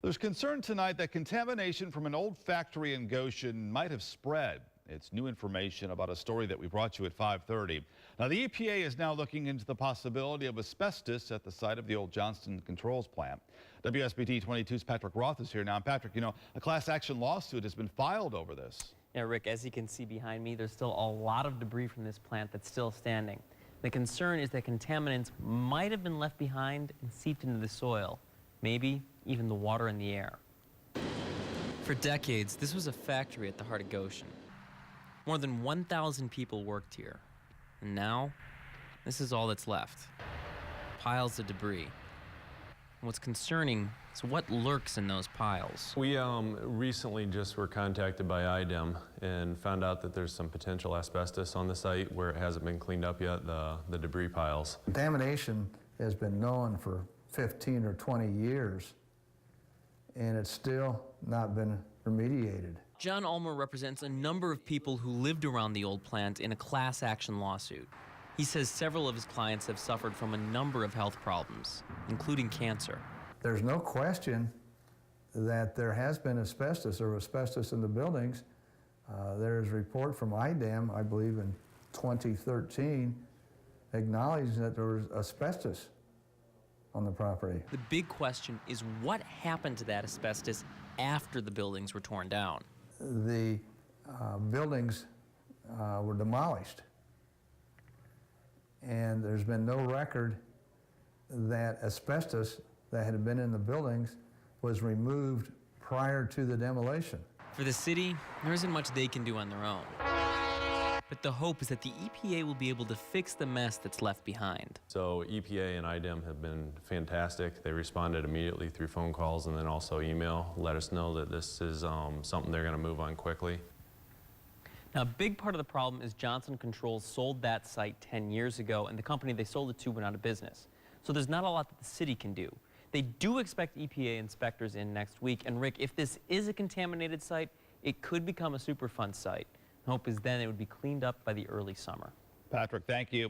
There's concern tonight that contamination from an old factory in Goshen might have spread. It's new information about a story that we brought you at 5:30. Now, the EPA is now looking into the possibility of asbestos at the site of the old Johnston Controls plant. WSBT 22's Patrick Roth is here now. Patrick, a class action lawsuit has been filed over this. Yeah, Rick, as you can see behind me, there's still a lot of debris from this plant that's still standing. The concern is that contaminants might have been left behind and seeped into the soil, maybe even the water in the air. For decades, this was a factory at the heart of Goshen. More than 1,000 people worked here. And now, this is all that's left. Piles of debris. And what's concerning is what lurks in those piles. We recently just were contacted by IDEM and found out that there's some potential asbestos on the site where it hasn't been cleaned up yet, the debris piles. Contamination has been known for 15 or 20 years, and it's still not been remediated. John Ulmer represents a number of people who lived around the old plant in a class action lawsuit. He says several of his clients have suffered from a number of health problems, including cancer. There's no question that there has been asbestos or asbestos in the buildings. There's a report from IDEM, I believe in 2013, acknowledging that there was asbestos on the property. The big question is what happened to that asbestos after the buildings were torn down. The buildings were demolished, and there's been no record that asbestos that had been in the buildings was removed prior to the demolition. For the city, there isn't much they can do on their own. But the hope is that the EPA will be able to fix the mess that's left behind. So EPA and IDEM have been fantastic. They responded immediately through phone calls and then also email, let us know that this is something they're going to move on quickly. Now, a big part of the problem is Johnson Controls sold that site 10 years ago, and the company they sold it to went out of business. So there's not a lot that the city can do. They do expect EPA inspectors in next week, and Rick, if this is a contaminated site, it could become a Superfund site. Hope is then it would be cleaned up by the early summer. Patrick, thank you.